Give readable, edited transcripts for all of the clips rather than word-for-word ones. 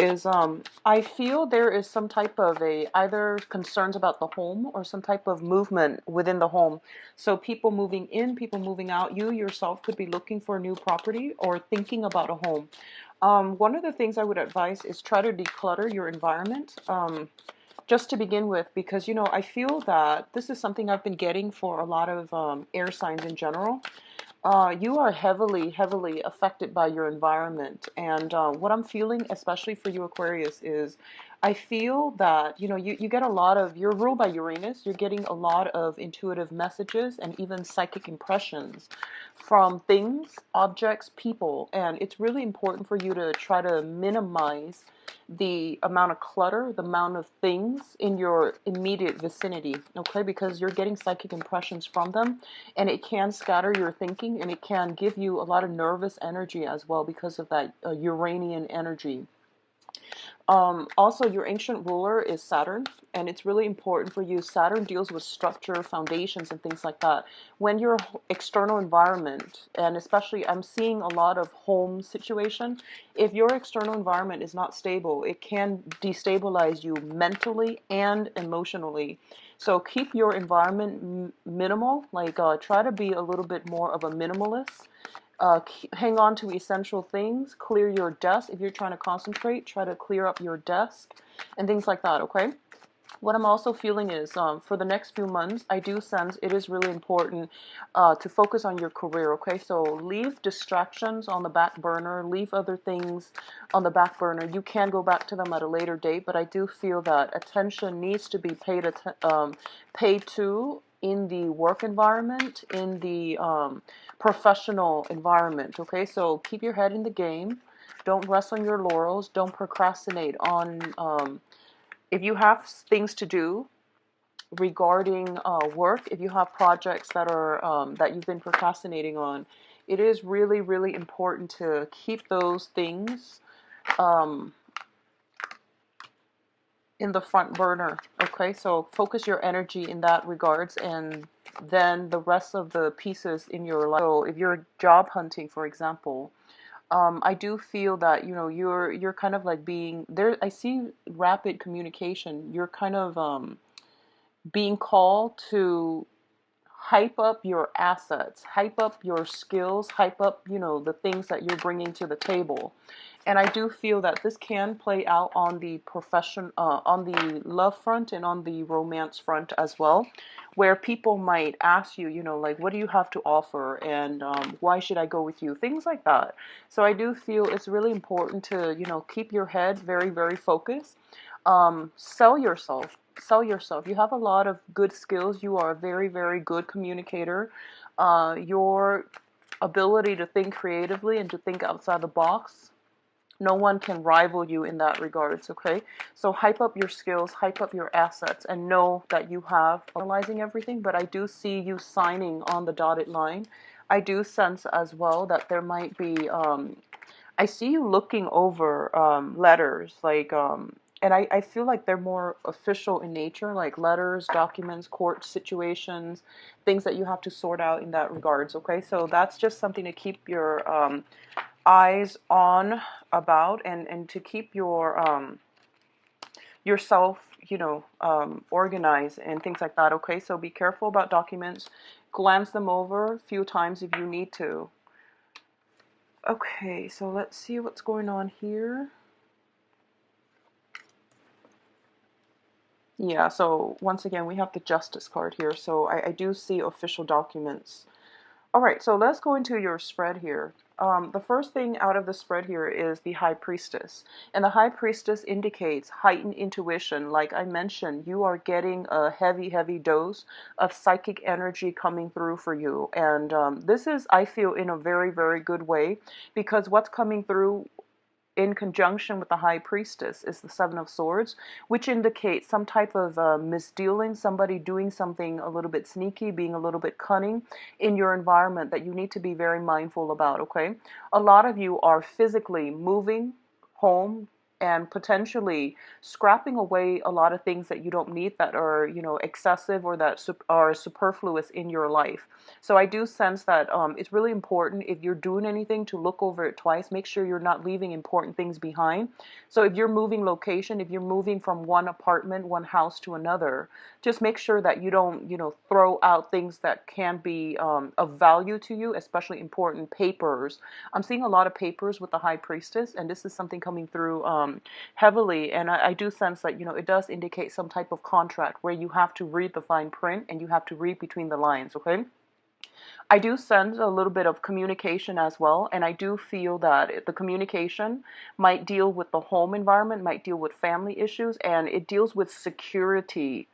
is I feel there is some type of a either concerns about the home or some type of movement within the home. So people moving in, people moving out. You yourself could be looking for a new property or thinking about a home. One of the things I would advise is try to declutter your environment. Just to begin with, because I feel that this is something I've been getting for a lot of air signs in general. You are heavily, heavily affected by your environment. And what I'm feeling, especially for you, Aquarius, is I feel that, you get a lot of, you're ruled by Uranus, you're getting a lot of intuitive messages and even psychic impressions from things, objects, people. And it's really important for you to try to minimize the amount of clutter, the amount of things in your immediate vicinity, okay? Because you're getting psychic impressions from them, and it can scatter your thinking, and it can give you a lot of nervous energy as well because of that Uranian energy. Also, your ancient ruler is Saturn, and it's really important for you. Saturn deals with structure, foundations, and things like that. When your external environment, and especially I'm seeing a lot of home situation, if your external environment is not stable, it can destabilize you mentally and emotionally. So keep your environment minimal, like try to be a little bit more of a minimalist. Hang on to essential things. Clear your desk. If you're trying to concentrate, try to clear up your desk and things like that, okay? What I'm also feeling is for the next few months, I do sense it is really important to focus on your career, okay? So leave distractions on the back burner, leave other things on the back burner. You can go back to them at a later date, but I do feel that attention needs to be paid to in the work environment, in the professional environment, okay? So keep your head in the game. Don't rest on your laurels. Don't procrastinate on if you have things to do regarding work, if you have projects that are that you've been procrastinating on, it is really, really important to keep those things um, in the front burner. Okay, so focus your energy in that regards, and then the rest of the pieces in your life. So if you're job hunting, for example, I do feel that you're kind of like being there. I see rapid communication. You're kind of being called to hype up your assets, hype up your skills, hype up, the things that you're bringing to the table. And I do feel that this can play out on the profession, on the love front and on the romance front as well, where people might ask you, like, what do you have to offer, and why should I go with you? Things like that. So I do feel it's really important to, keep your head very, very focused. Sell yourself. Sell yourself. You have a lot of good skills. You are a very, very good communicator. Your ability to think creatively and to think outside the box, no one can rival you in that regards, okay? So hype up your skills, hype up your assets, and know that you have analyzing everything, but I do see you signing on the dotted line. I do sense as well that there might be I see you looking over letters, like, and I feel like they're more official in nature, like letters, documents, court situations, things that you have to sort out in that regards, okay? So that's just something to keep your eyes on about, and to keep yourself, organized and things like that, okay? So be careful about documents. Glance them over a few times if you need to. Okay, so let's see what's going on here. Yeah, so once again, we have the Justice card here. So I do see official documents. All right, so let's go into your spread here. The first thing out of the spread here is the High Priestess. And the High Priestess indicates heightened intuition. Like I mentioned, you are getting a heavy, heavy dose of psychic energy coming through for you. And this is, I feel, in a very, very good way, because what's coming through in conjunction with the High Priestess is the Seven of Swords, which indicates some type of misdealing, somebody doing something a little bit sneaky, being a little bit cunning in your environment that you need to be very mindful about, okay? A lot of you are physically moving home, and potentially scrapping away a lot of things that you don't need, that are, excessive, or that are superfluous in your life. So I do sense that it's really important, if you're doing anything, to look over it twice. Make sure you're not leaving important things behind. So if you're moving location, if you're moving from one apartment, one house to another, just make sure that you don't, throw out things that can be of value to you, especially important papers. I'm seeing a lot of papers with the High Priestess, and this is something coming through heavily. And I do sense that, it does indicate some type of contract where you have to read the fine print and you have to read between the lines, okay? I do sense a little bit of communication as well, and I do feel that the communication might deal with the home environment, might deal with family issues, and it deals with security.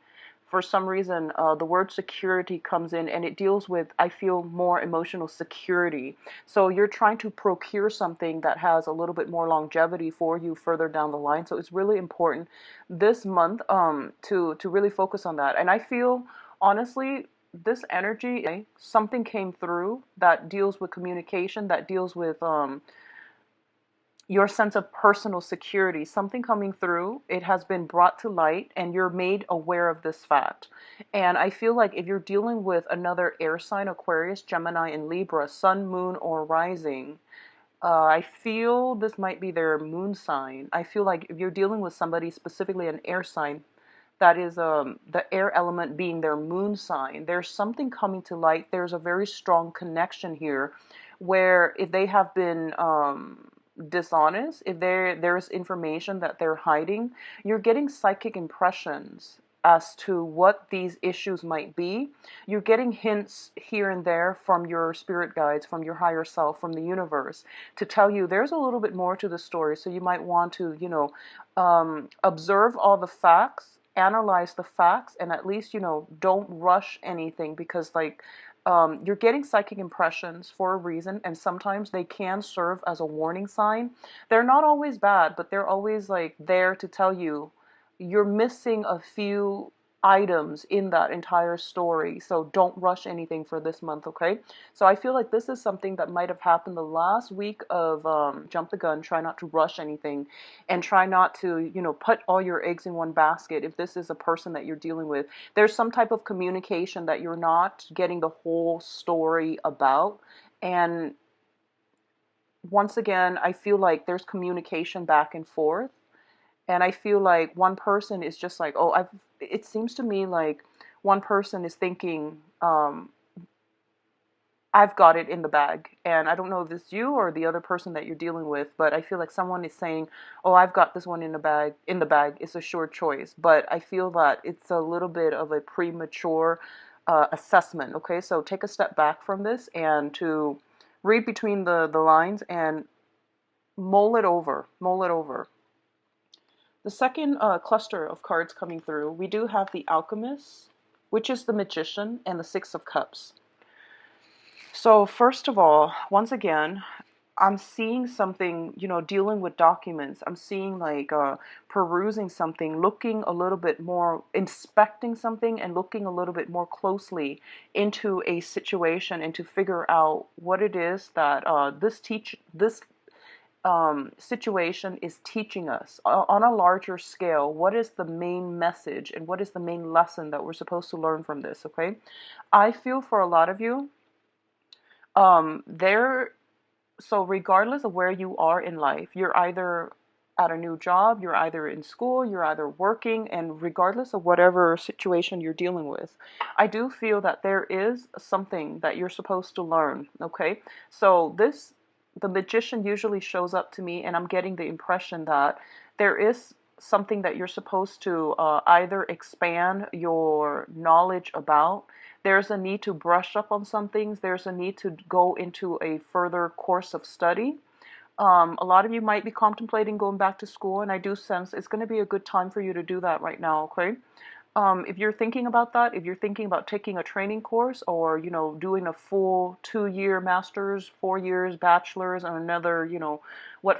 For some reason, the word security comes in, and it deals with, I feel, more emotional security. So you're trying to procure something that has a little bit more longevity for you further down the line. So it's really important this month to really focus on that. And I feel, honestly, this energy, something came through that deals with communication, that deals with your sense of personal security, something coming through. It has been brought to light and you're made aware of this fact. And I feel like if you're dealing with another air sign, Aquarius, Gemini, and Libra, sun, moon, or rising, I feel this might be their moon sign. I feel like if you're dealing with somebody, specifically an air sign, that is the air element being their moon sign, there's something coming to light. There's a very strong connection here where if they have been dishonest, if there's information that they're hiding, you're getting psychic impressions as to what these issues might be. You're getting hints here and there from your spirit guides, from your higher self, from the universe, to tell you there's a little bit more to the story. So you might want to, observe all the facts, analyze the facts, and at least, don't rush anything, because like, you're getting psychic impressions for a reason, and sometimes they can serve as a warning sign. They're not always bad, but they're always like there to tell you you're missing a few items in that entire story. So don't rush anything for this month, okay? So I feel like this is something that might have happened the last week of Jump the Gun. Try not to rush anything, and try not to, put all your eggs in one basket. If this is a person that you're dealing with, there's some type of communication that you're not getting the whole story about. And once again, I feel like there's communication back and forth. And I feel like one person is just like, oh, it seems to me like one person is thinking, I've got it in the bag. And I don't know if it's you or the other person that you're dealing with, but I feel like someone is saying, oh, I've got this one in the bag. In the bag. It's a sure choice. But I feel that it's a little bit of a premature assessment. Okay, so take a step back from this and to read between the lines and mull it over. Mull it over. The second cluster of cards coming through, we do have the Alchemist, which is the Magician, and the Six of Cups. So first of all, once again, I'm seeing something, dealing with documents. I'm seeing like perusing something, looking a little bit more, inspecting something, and looking a little bit more closely into a situation, and to figure out what it is that this situation is teaching us on a larger scale. What is the main message and what is the main lesson that we're supposed to learn from this? Okay, I feel for a lot of you, so regardless of where you are in life, you're either at a new job, you're either in school, you're either working, and regardless of whatever situation you're dealing with, I do feel that there is something that you're supposed to learn. Okay, so the Magician usually shows up to me, and I'm getting the impression that there is something that you're supposed to either expand your knowledge about. There's a need to brush up on some things. There's a need to go into a further course of study. A lot of you might be contemplating going back to school, and I do sense it's going to be a good time for you to do that right now, okay? If you're thinking about that, if you're thinking about taking a training course, or, doing a full 2-year master's, 4 years bachelor's, and another, 4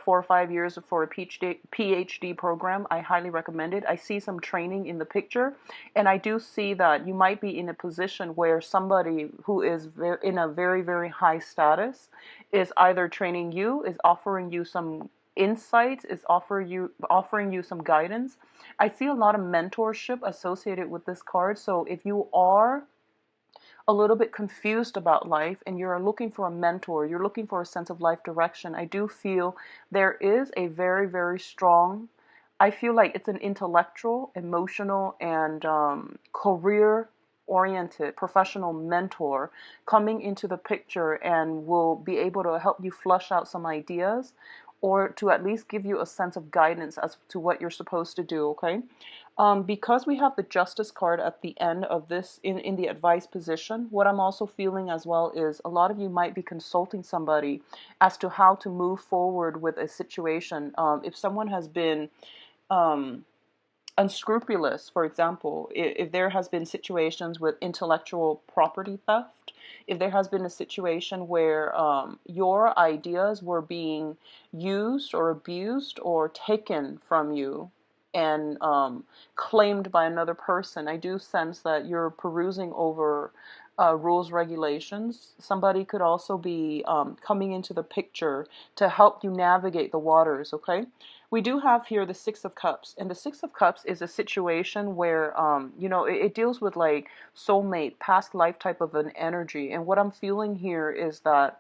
or 5 years for a PhD program, I highly recommend it. I see some training in the picture, and I do see that you might be in a position where somebody who is in a very, very high status is either training you, is offering you some insights, is offering you some guidance. I see a lot of mentorship associated with this card. So if you are a little bit confused about life and you're looking for a mentor, you're looking for a sense of life direction, I do feel there is a very, very strong, I feel like it's an intellectual, emotional, and career oriented professional mentor coming into the picture and will be able to help you flush out some ideas or to at least give you a sense of guidance as to what you're supposed to do, okay? Because we have the Justice card at the end of this in the advice position, what I'm also feeling as well is a lot of you might be consulting somebody as to how to move forward with a situation. If someone has been um, unscrupulous, for example, if there has been situations with intellectual property theft, if there has been a situation where your ideas were being used or abused or taken from you and claimed by another person, I do sense that you're perusing over rules, regulations. Somebody could also be coming into the picture to help you navigate the waters, okay? We do have here the Six of Cups, and the Six of Cups is a situation where, it deals with like soulmate, past life type of an energy. And what I'm feeling here is that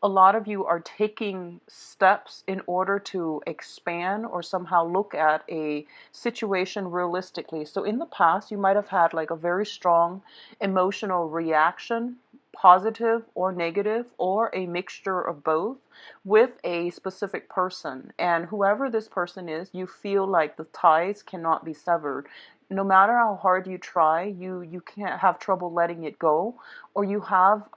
a lot of you are taking steps in order to expand or somehow look at a situation realistically. So in the past, you might have had like a very strong emotional reaction, positive or negative, or a mixture of both with a specific person. And whoever this person is, you feel like the ties cannot be severed. No matter how hard you try, you can't have trouble letting it go, or you have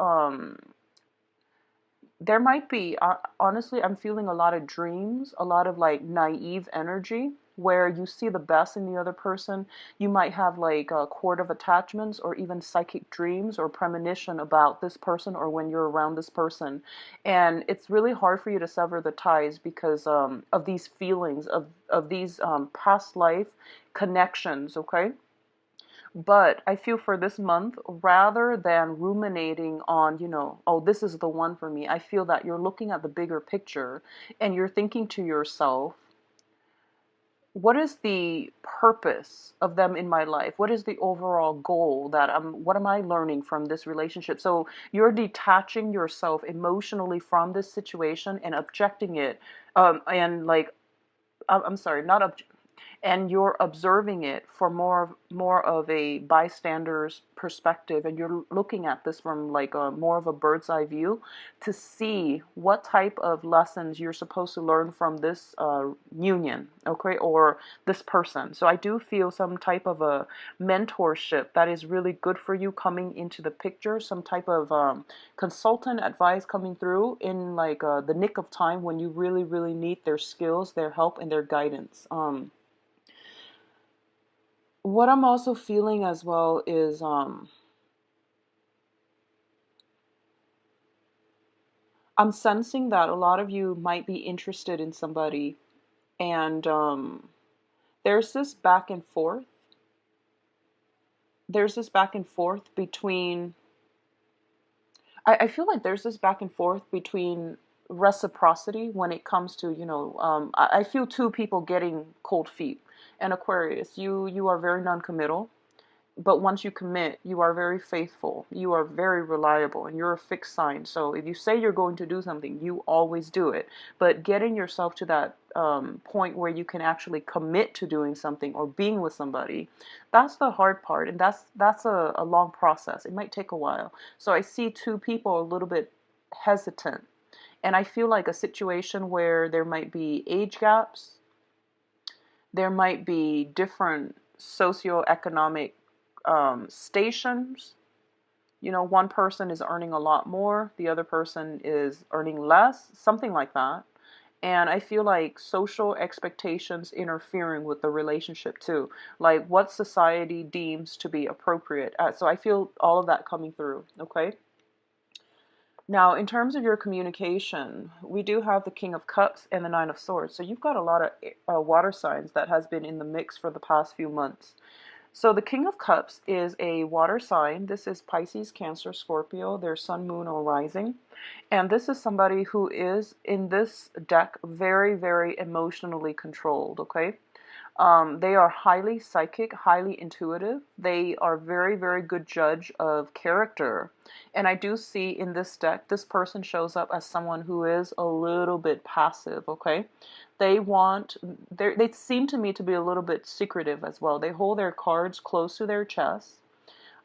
there might be, honestly, I'm feeling a lot of dreams, a lot of like naive energy where you see the best in the other person. You might have like a cord of attachments or even psychic dreams or premonition about this person or when you're around this person. And it's really hard for you to sever the ties because of these feelings, of these past life connections, okay? But I feel for this month, rather than ruminating on, oh, this is the one for me, I feel that you're looking at the bigger picture and you're thinking to yourself, what is the purpose of them in my life? What is the overall goal what am I learning from this relationship? So you're detaching yourself emotionally from this situation and objecting it. And like, I'm sorry, not and you're observing it for more of a bystander's perspective, and you're looking at this from like a more of a bird's eye view to see what type of lessons you're supposed to learn from this union, okay, or this person. So I do feel some type of a mentorship that is really good for you coming into the picture, some type of consultant advice coming through in like the nick of time when you really, really need their skills, their help, and their guidance. What I'm also feeling as well is I'm sensing that a lot of you might be interested in somebody, and there's this back and forth. There's this back and forth between. I feel like there's this back and forth between reciprocity when it comes to, I feel two people getting cold feet. And Aquarius, you are very non-committal. But once you commit, you are very faithful, you are very reliable, and you're a fixed sign. So if you say you're going to do something, you always do it. But getting yourself to that point where you can actually commit to doing something or being with somebody, that's the hard part, and that's a long process. It might take a while. So I see two people a little bit hesitant, and I feel like a situation where there might be age gaps, there might be different socioeconomic stations. One person is earning a lot more, the other person is earning less, something like that. And I feel like social expectations interfering with the relationship too, like what society deems to be appropriate. So I feel all of that coming through, okay? Now, in terms of your communication, we do have the King of Cups and the Nine of Swords. So you've got a lot of water signs that has been in the mix for the past few months. So the King of Cups is a water sign. This is Pisces, Cancer, Scorpio, their sun, moon, or rising. And this is somebody who is, in this deck, very, very emotionally controlled, okay? They are highly psychic, highly intuitive. They are very, very good judge of character. And I do see in this deck, this person shows up as someone who is a little bit passive, okay? They seem to me to be a little bit secretive as well. They hold their cards close to their chest.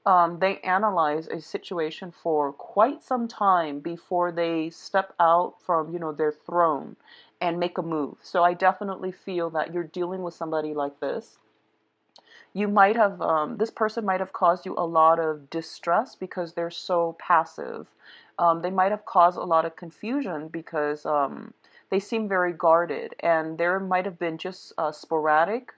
They analyze a situation for quite some time before they step out from, their throne and make a move. So I definitely feel that you're dealing with somebody like this. You might have, this person might have caused you a lot of distress because they're so passive. They might have caused a lot of confusion because they seem very guarded, and there might have been just sporadic,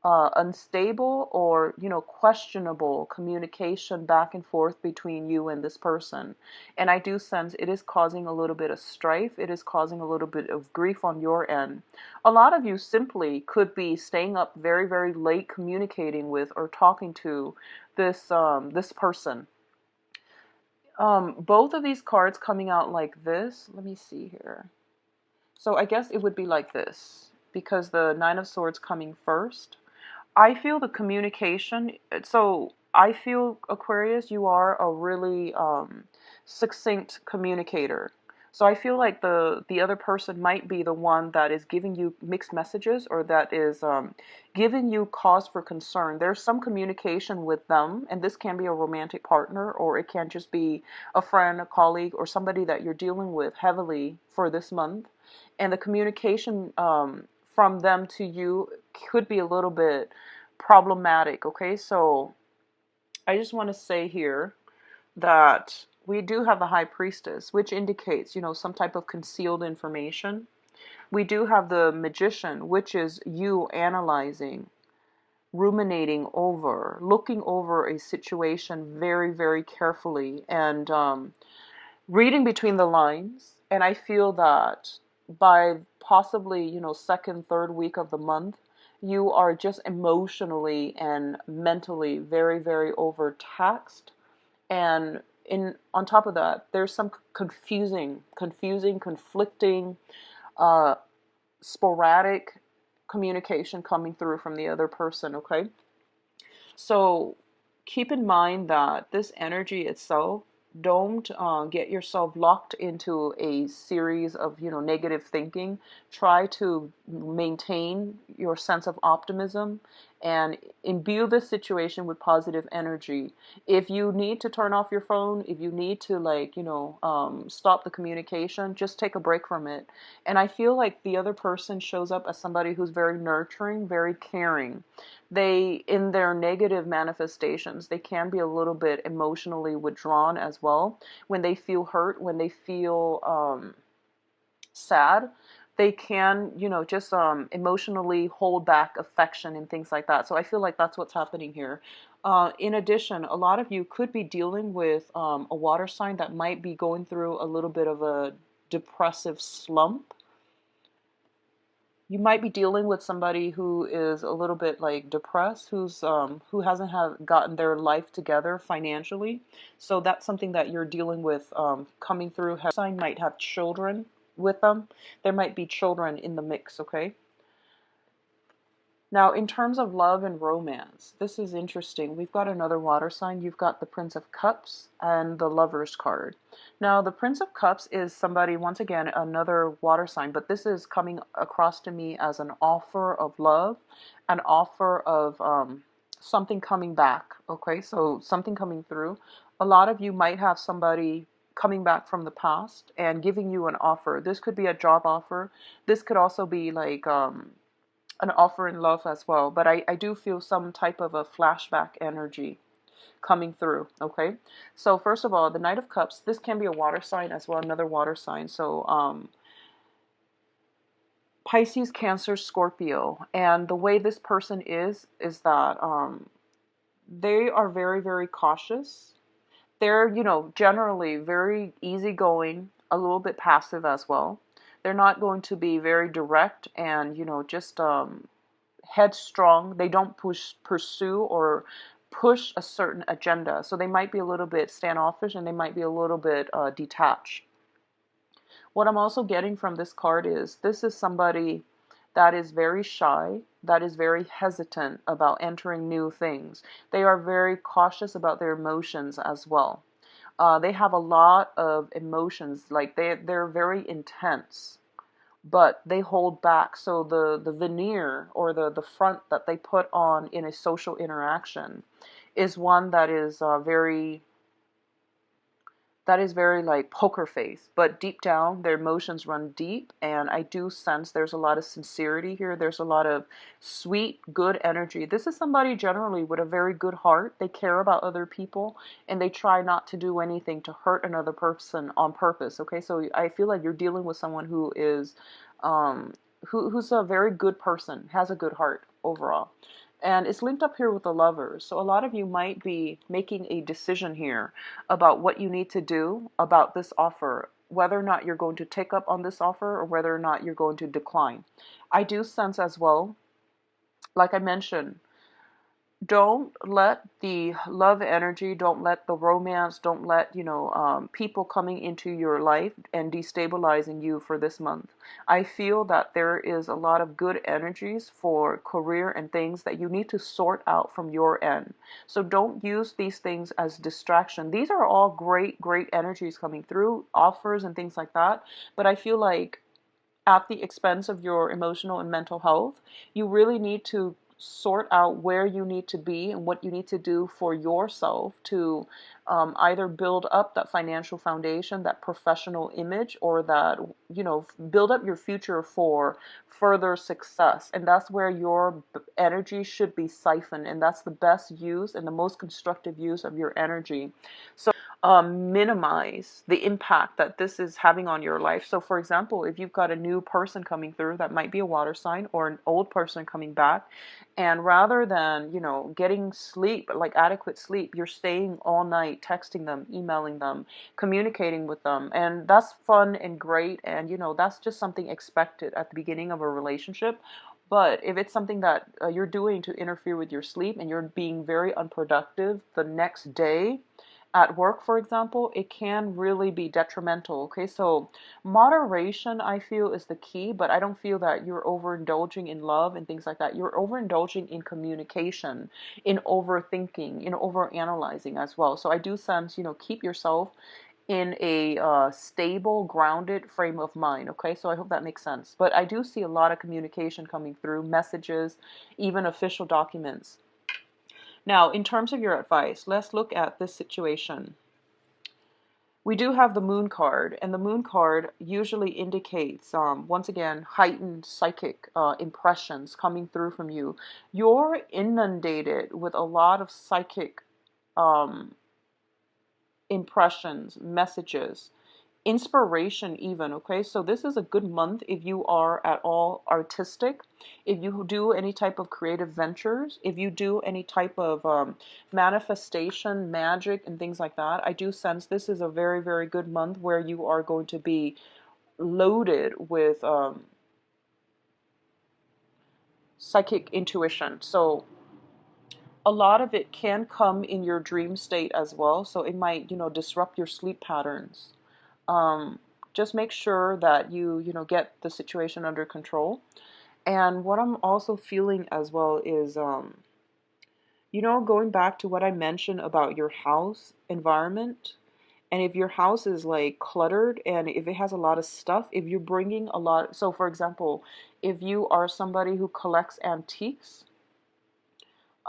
unstable, or questionable communication back and forth between you and this person. And I do sense it is causing a little bit of strife. It is causing a little bit of grief on your end. A lot of you simply could be staying up very, very late communicating with or talking to this person. Both of these cards coming out like this. Let me see here. So I guess it would be like this because the Nine of Swords coming first. I feel the communication. So I feel, Aquarius, you are a really succinct communicator. So I feel like the other person might be the one that is giving you mixed messages, or that is giving you cause for concern. There's some communication with them, and this can be a romantic partner, or it can just be a friend, a colleague, or somebody that you're dealing with heavily for this month. And the communication from them to you could be a little bit problematic, okay? So I just want to say here that we do have the High Priestess, which indicates, some type of concealed information. We do have the Magician, which is you analyzing, ruminating over, looking over a situation very, very carefully, and reading between the lines. And I feel that by possibly, second, third week of the month, you are just emotionally and mentally very, very overtaxed. And on top of that, there's some conflicting, uh, sporadic communication coming through from the other person, okay? So keep in mind that this energy itself, don't get yourself locked into a series of negative thinking. Try to maintain your sense of optimism and imbue this situation with positive energy. If you need to turn off your phone, if you need to stop the communication, just take a break from it. And I feel like the other person shows up as somebody who's very nurturing, very caring. They, in their negative manifestations, they can be a little bit emotionally withdrawn as well. When they feel hurt, when they feel sad, they can, just emotionally hold back affection and things like that. So I feel like that's what's happening here. In addition, a lot of you could be dealing with a water sign that might be going through a little bit of a depressive slump. You might be dealing with somebody who is a little bit like depressed, who hasn't have gotten their life together financially. So that's something that you're dealing with coming through. Sign might have children with them. There might be children in the mix, okay? Now, in terms of love and romance, this is interesting. We've got another water sign. You've got the Prince of Cups and the Lover's card. Now, the Prince of Cups is somebody, once again, another water sign, but this is coming across to me as an offer of love, an offer of something coming back, okay? So something coming through. A lot of you might have somebody coming back from the past and giving you an offer. This could be a job offer. This could also be like an offer in love as well. But I do feel some type of a flashback energy coming through, okay? So first of all, the Knight of Cups, this can be a water sign as well, another water sign. So Pisces, Cancer, Scorpio. And the way this person is that they are very, very cautious. They're, generally very easygoing, a little bit passive as well. They're not going to be very direct and, just headstrong. They don't pursue or push a certain agenda. So they might be a little bit standoffish, and they might be a little bit detached. What I'm also getting from this card is this is somebody that is very shy, that is very hesitant about entering new things. They are very cautious about their emotions as well. They have a lot of emotions, like they're very intense, but they hold back. So the veneer, or the front that they put on in a social interaction, is one that is very like poker face, but deep down their emotions run deep, and I do sense there's a lot of sincerity here. There's a lot of sweet, good energy. This is somebody generally with a very good heart. They care about other people, and they try not to do anything to hurt another person on purpose. Okay, so I feel like you're dealing with someone who is who's a very good person, has a good heart overall. And it's linked up here with the Lovers. So a lot of you might be making a decision here about what you need to do about this offer, whether or not you're going to take up on this offer or whether or not you're going to decline. I do sense as well, like I mentioned, don't let the love energy, don't let the romance, don't let, people coming into your life and destabilizing you for this month. I feel that there is a lot of good energies for career and things that you need to sort out from your end. So don't use these things as distraction. These are all great, great energies coming through, offers and things like that. But I feel like at the expense of your emotional and mental health, you really need to sort out where you need to be and what you need to do for yourself to either build up that financial foundation, that professional image, or that, build up your future for further success. And that's where your energy should be siphoned. And that's the best use and the most constructive use of your energy. So minimize the impact that this is having on your life. So for example, if you've got a new person coming through that might be a water sign, or an old person coming back, and rather than, getting sleep, like adequate sleep, you're staying all night texting them, emailing them, communicating with them. And that's fun and great. And, that's just something expected at the beginning of a relationship. But if it's something that you're doing to interfere with your sleep, and you're being very unproductive the next day, at work, for example, it can really be detrimental. Okay, so moderation, I feel, is the key, but I don't feel that you're overindulging in love and things like that. You're overindulging in communication, in overthinking, in overanalyzing as well. So I do sense, keep yourself in a stable, grounded frame of mind. Okay, so I hope that makes sense. But I do see a lot of communication coming through, messages, even official documents. Now, in terms of your advice, let's look at this situation. We do have the Moon card, and the Moon card usually indicates, once again, heightened psychic impressions coming through from you. You're inundated with a lot of psychic um, impressions, messages, inspiration even. Okay, so this is a good month if you are at all artistic, if you do any type of creative ventures, if you do any type of manifestation, magic and things like that. I do sense this is a very, very good month where you are going to be loaded with psychic intuition. So a lot of it can come in your dream state as well, so it might, disrupt your sleep patterns. um, just make sure that you get the situation under control. And what I'm also feeling as well is, going back to what I mentioned about your house environment. And if your house is like cluttered, and if it has a lot of stuff, if you're bringing a lot, so for example, if you are somebody who collects antiques,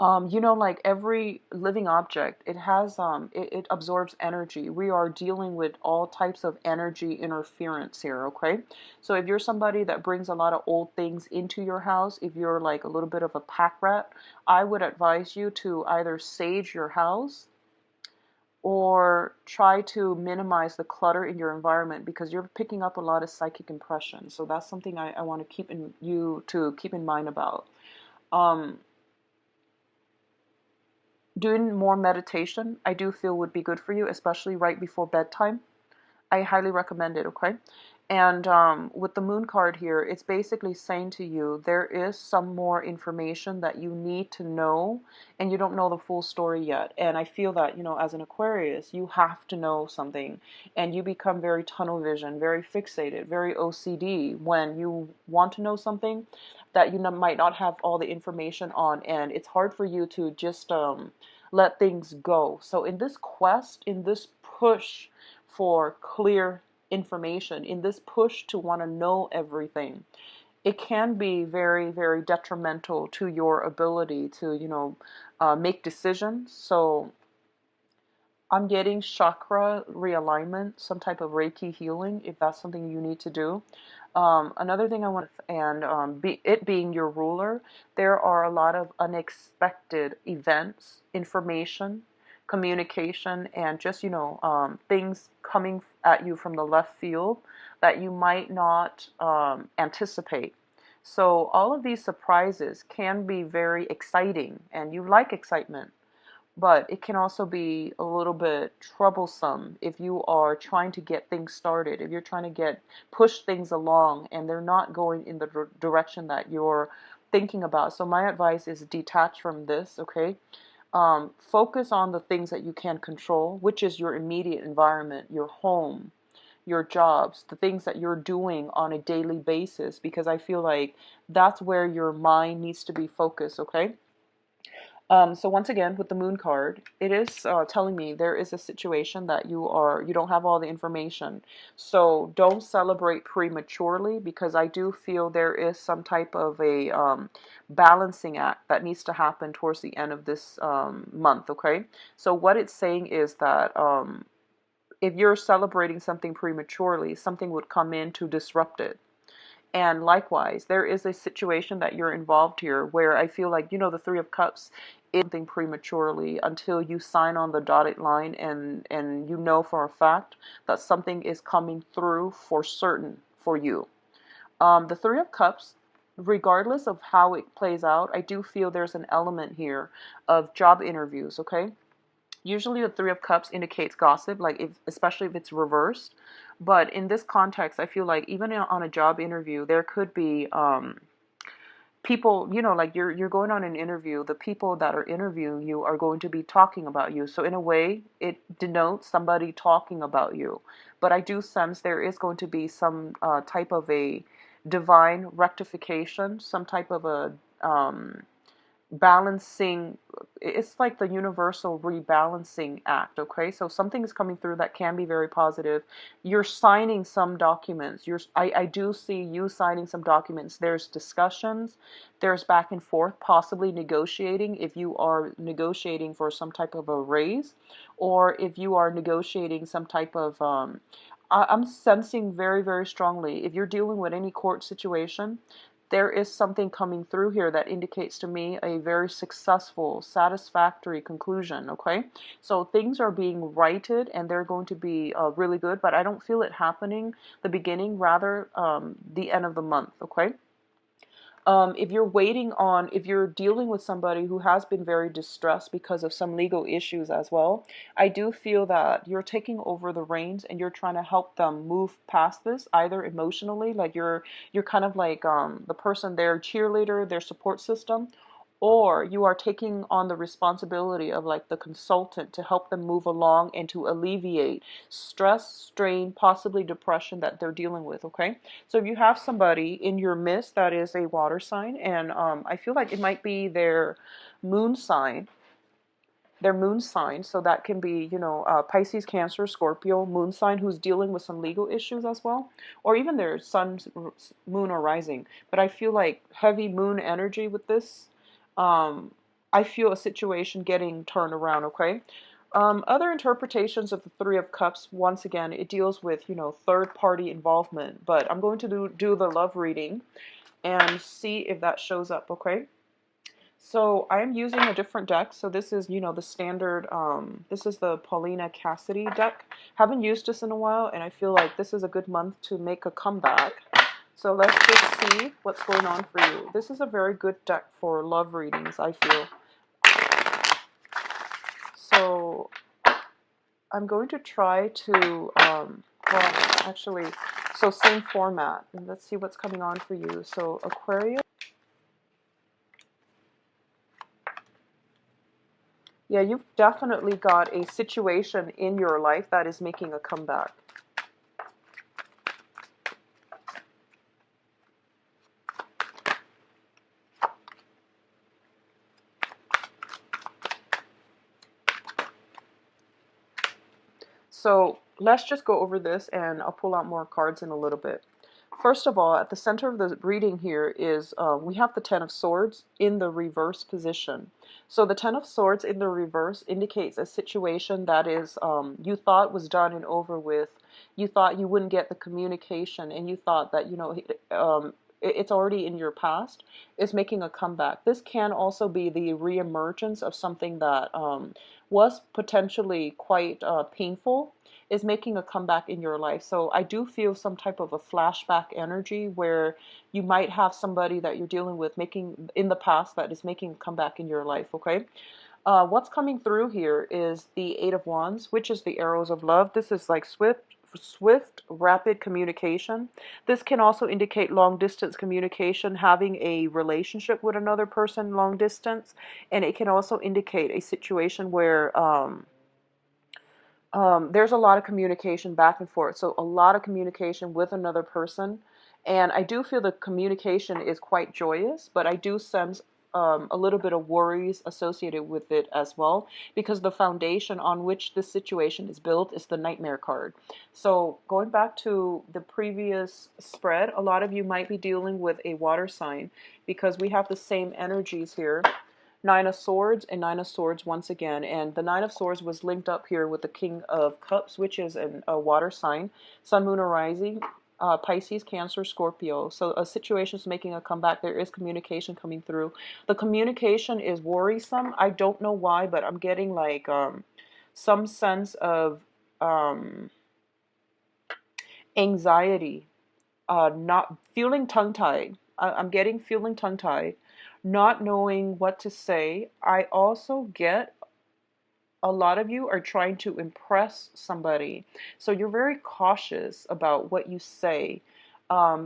like every living object, it has it absorbs energy. We are dealing with all types of energy interference here, okay? So if you're somebody that brings a lot of old things into your house, if you're like a little bit of a pack rat, I would advise you to either sage your house or try to minimize the clutter in your environment, because you're picking up a lot of psychic impressions. So that's something I want to keep in mind about. Um, Doing more meditation, I do feel would be good for you, especially right before bedtime. I highly recommend it, okay? And with the moon card here, it's basically saying to you, there is some more information that you need to know, and you don't know the full story yet. And I feel that, you know, as an Aquarius, you have to know something, and you become very tunnel vision, very fixated, very OCD when you want to know something that you might not have all the information on, and it's hard for you to just let things go. So in this quest, in this push for clear information, in this push to want to know everything, it can be very, very detrimental to your ability to, you know, make decisions. So I'm getting chakra realignment, some type of Reiki healing, if that's something you need to do. Another thing I want, and it being your ruler, there are a lot of unexpected events, information, communication, and just, you know, things coming at you from the left field that you might not anticipate. So all of these surprises can be very exciting, and you like excitement, but it can also be a little bit troublesome if you are trying to get things started, if you're trying to push things along and they're not going in the direction that you're thinking about. So my advice is detach from this, okay? Focus on the things that you can control, which is your immediate environment, your home, your jobs, the things that you're doing on a daily basis, because I feel like that's where your mind needs to be focused, okay? So once again, with the moon card, it is telling me there is a situation that you don't have all the information. So don't celebrate prematurely, because I do feel there is some type of a balancing act that needs to happen towards the end of this month, okay? So what it's saying is that if you're celebrating something prematurely, something would come in to disrupt it. And likewise, there is a situation that you're involved here where I feel like, you know, the Three of Cups is something prematurely until you sign on the dotted line, and you know for a fact that something is coming through for certain for you. The Three of Cups, regardless of how it plays out, I do feel there's an element here of job interviews, okay? Usually the Three of Cups indicates gossip, like especially if it's reversed. But in this context, I feel like even on a job interview, there could be people, you know, like you're going on an interview, the people that are interviewing you are going to be talking about you. So in a way, it denotes somebody talking about you. But I do sense there is going to be some type of a divine rectification, some type of a balancing. It's like the universal rebalancing act, okay? So something is coming through that can be very positive. You're signing some documents. I do see you signing some documents. There's discussions, there's back and forth, possibly negotiating, if you are negotiating for some type of a raise, or if you are negotiating some type of I'm sensing very, very strongly, if you're dealing with any court situation, there is something coming through here that indicates to me a very successful, satisfactory conclusion, okay? So things are being righted and they're going to be really good, but I don't feel it happening the beginning, rather the end of the month, okay? If you're dealing with somebody who has been very distressed because of some legal issues as well, I do feel that you're taking over the reins and you're trying to help them move past this, either emotionally, like you're kind of like the person, their cheerleader, their support system, or you are taking on the responsibility of like the consultant to help them move along and to alleviate stress, strain, possibly depression that they're dealing with, okay? So if you have somebody in your midst that is a water sign, and I feel like it might be moon sign, their moon sign, so that can be, you know, Pisces, Cancer, Scorpio, moon sign, who's dealing with some legal issues as well, or even their sun, moon, or rising. But I feel like heavy moon energy with this. I feel a situation getting turned around, okay? Other interpretations of the Three of Cups, once again, it deals with, you know, third-party involvement, but I'm going to do the love reading and see if that shows up, okay? So I'm using a different deck. So this is, you know, the standard, this is the Paulina Cassidy deck. Haven't used this in a while, and I feel like this is a good month to make a comeback. So let's just see what's going on for you. This is a very good deck for love readings, I feel. So I'm going to try to, well, actually, So same format. And let's see what's coming on for you. So Aquarius. Yeah, you've definitely got a situation in your life that is making a comeback. So let's just go over this and I'll pull out more cards in a little bit. First of all, at the center of the reading here is we have the Ten of Swords in the reverse position. So the Ten of Swords in the reverse indicates a situation that is you thought was done and over with. You thought you wouldn't get the communication, and you thought that it's already in your past. It's making a comeback. This can also be the reemergence of something that was potentially quite painful, is making a comeback in your life. So I do feel some type of a flashback energy where you might have somebody that you're dealing with making in the past that is making a comeback in your life. Okay. What's coming through here is the Eight of Wands, which is the arrows of love. This is like swift, rapid communication. This can also indicate long distance communication, having a relationship with another person long distance, and it can also indicate a situation where there's a lot of communication back and forth. So a lot of communication with another person. And I do feel the communication is quite joyous, but I do sense a little bit of worries associated with it as well, because the foundation on which this situation is built is the Nightmare card. So going back to the previous spread, a lot of you might be dealing with a water sign because we have the same energies here. Nine of Swords and Nine of Swords once again. And the Nine of Swords was linked up here with the King of Cups, which is a water sign. Sun, Moon, or Rising, Pisces, Cancer, Scorpio. So a situation is making a comeback. There is communication coming through. The communication is worrisome. I don't know why, but I'm getting like some sense of anxiety, not feeling tongue-tied. I'm getting feeling tongue-tied, not knowing what to say. I also get a lot of you are trying to impress somebody. So you're very cautious about what you say,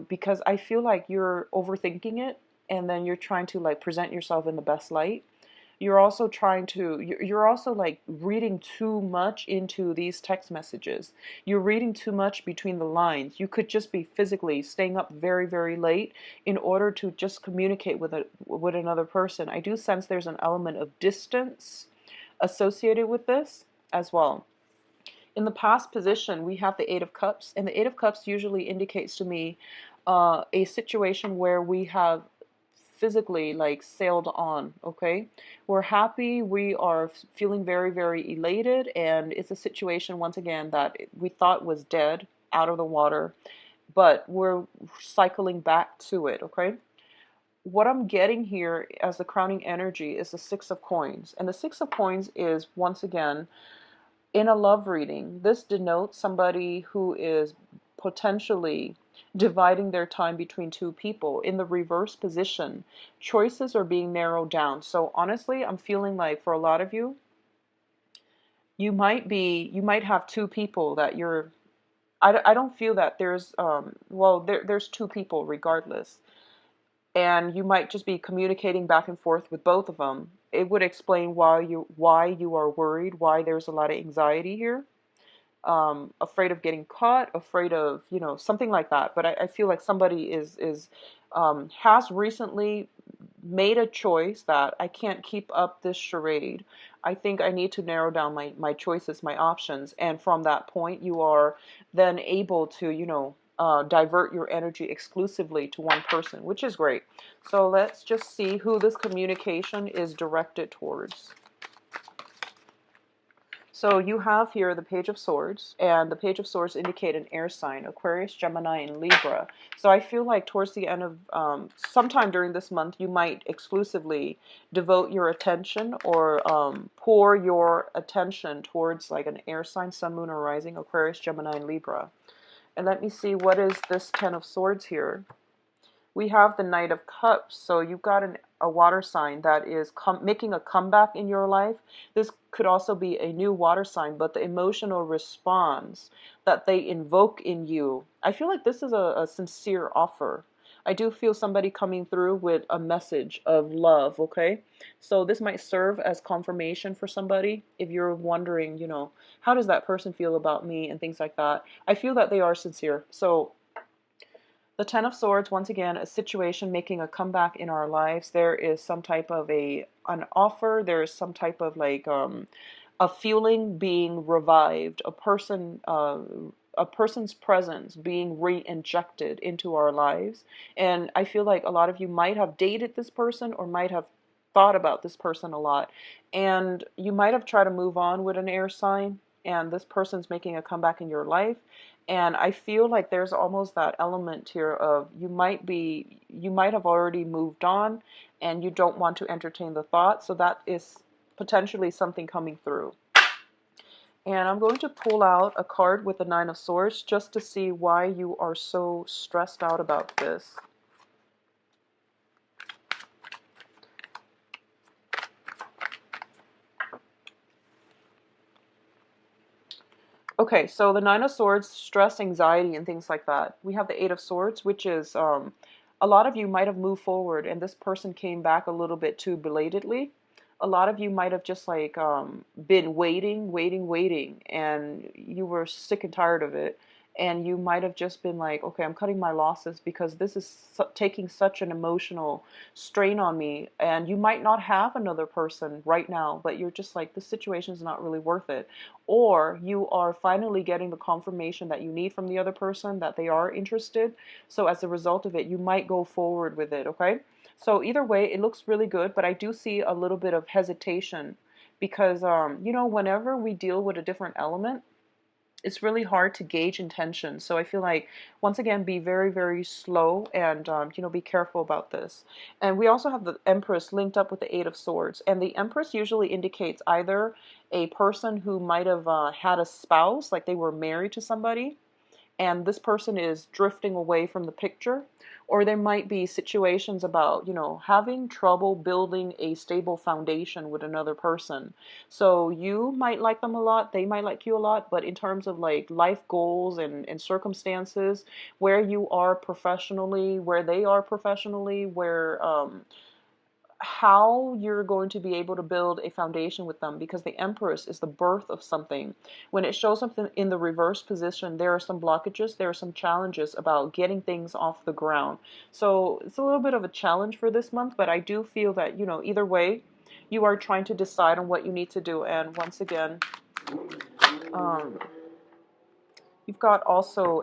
because I feel like you're overthinking it, and then you're trying to like present yourself in the best light. You're also you're also like reading too much into these text messages. You're reading too much between the lines. You could just be physically staying up very, very late in order to just communicate with another person. I do sense there's an element of distance associated with this as well. In the past position, we have the Eight of Cups, and the Eight of Cups usually indicates to me a situation where we have physically like sailed on. Okay, we're happy, we are feeling very, very elated, and it's a situation once again that we thought was dead, out of the water, but we're cycling back to it. Okay, what I'm getting here as the crowning energy is the Six of Coins, and the Six of Coins is once again in a love reading. This denotes somebody who is potentially dividing their time between two people. In the reverse position, choices are being narrowed down. So honestly, I'm feeling like for a lot of you, you might have two people that you're, I don't feel that there's, well, there's two people regardless. And you might just be communicating back and forth with both of them. It would explain why you are worried, why there's a lot of anxiety here. Afraid of getting caught, afraid of, something like that. But I feel like somebody has recently made a choice that I can't keep up this charade. I think I need to narrow down my choices, my options. And from that point, you are then able to, divert your energy exclusively to one person, which is great. So let's just see who this communication is directed towards. So you have here the Page of Swords, and the Page of Swords indicate an air sign, Aquarius, Gemini, and Libra. So I feel like towards the end of, sometime during this month, you might exclusively devote your attention or pour your attention towards like an air sign, Sun, Moon, or Rising, Aquarius, Gemini, and Libra. And let me see, what is this Ten of Swords here? we have the Knight of Cups. So you've got a water sign that is making a comeback in your life. This could also be a new water sign, but the emotional response that they invoke in you, I feel like this is a sincere offer. I do feel somebody coming through with a message of love, okay? So this might serve as confirmation for somebody if you're wondering, how does that person feel about me and things like that. I feel that they are sincere. So the Ten of Swords, once again, a situation making a comeback in our lives. There is some type of an offer. There is some type of a feeling being revived. A person's presence being re-injected into our lives. And I feel like a lot of you might have dated this person or might have thought about this person a lot. And you might have tried to move on with an air sign, and this person's making a comeback in your life. And I feel like there's almost that element here of you might have already moved on and you don't want to entertain the thought. So that is potentially something coming through. And I'm going to pull out a card with the Nine of Swords just to see why you are so stressed out about this. Okay, so the Nine of Swords, stress, anxiety, and things like that. We have the Eight of Swords, which is a lot of you might have moved forward and this person came back a little bit too belatedly. A lot of you might have just been waiting, and you were sick and tired of it. And you might have just been like, okay, I'm cutting my losses because this is taking such an emotional strain on me. And you might not have another person right now, but you're just like, this situation is not really worth it. Or you are finally getting the confirmation that you need from the other person that they are interested. So as a result of it, you might go forward with it, okay? So either way, it looks really good, but I do see a little bit of hesitation because, whenever we deal with a different element, it's really hard to gauge intention. So I feel like, once again, be very, very slow and, be careful about this. And we also have the Empress linked up with the Eight of Swords. And the Empress usually indicates either a person who might have had a spouse, like they were married to somebody, and this person is drifting away from the picture, or there might be situations about having trouble building a stable foundation with another person. So you might like them a lot, they might like you a lot, but in terms of like life goals and circumstances, where you are professionally, where they are professionally, where how you're going to be able to build a foundation with them, because the Empress is the birth of something. When it shows up in the reverse position, there are some blockages, there are some challenges about getting things off the ground. So it's a little bit of a challenge for this month, but I do feel that, either way, you are trying to decide on what you need to do. And once again, um, you've got also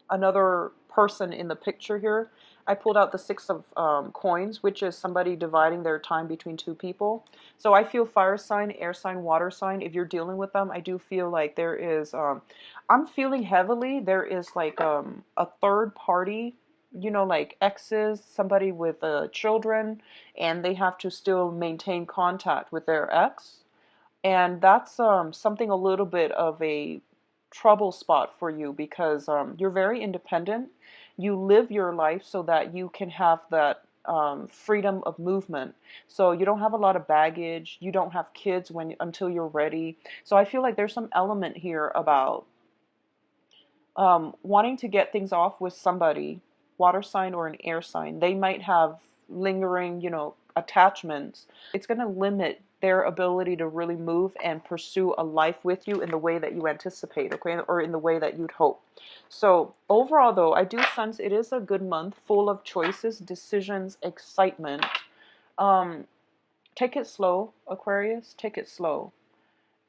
another person in the picture here. I pulled out the Six of Coins, which is somebody dividing their time between two people. So I feel fire sign, air sign, water sign. If you're dealing with them, I do feel like there is, I'm feeling heavily, there is like a third party, like exes, somebody with children, and they have to still maintain contact with their ex. And that's something a little bit of a trouble spot for you because you're very independent. You live your life so that you can have that freedom of movement. So you don't have a lot of baggage. You don't have kids until you're ready. So I feel like there's some element here about wanting to get things off with somebody, water sign or an air sign. They might have lingering, attachments. It's going to limit their ability to really move and pursue a life with you in the way that you anticipate, okay, or in the way that you'd hope. So overall, though, I do sense it is a good month, full of choices, decisions, excitement. Um, Take it slow, Aquarius. Take it slow.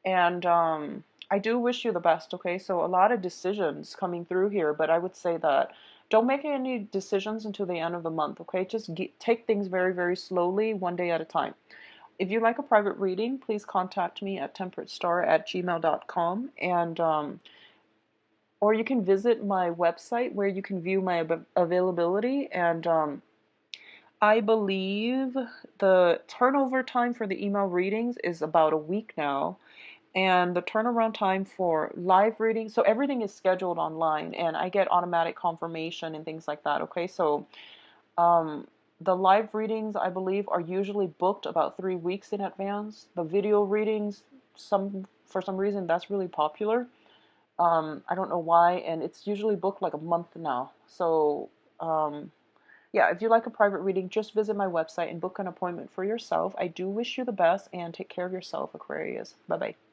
And I do wish you the best, okay? So a lot of decisions coming through here, but I would say that don't make any decisions until the end of the month, okay? Just take things very, very slowly, one day at a time. If you'd like a private reading, please contact me at temperatestar@gmail.com, and or you can visit my website where you can view my availability. And I believe the turnover time for the email readings is about a week now. And the turnaround time for live reading, so everything is scheduled online and I get automatic confirmation and things like that. Okay, so um, the live readings, I believe, are usually booked about 3 weeks in advance. The video readings, for some reason, that's really popular. I don't know why, and it's usually booked like a month now. So, yeah, if you like a private reading, just visit my website and book an appointment for yourself. I do wish you the best and take care of yourself, Aquarius. Bye bye.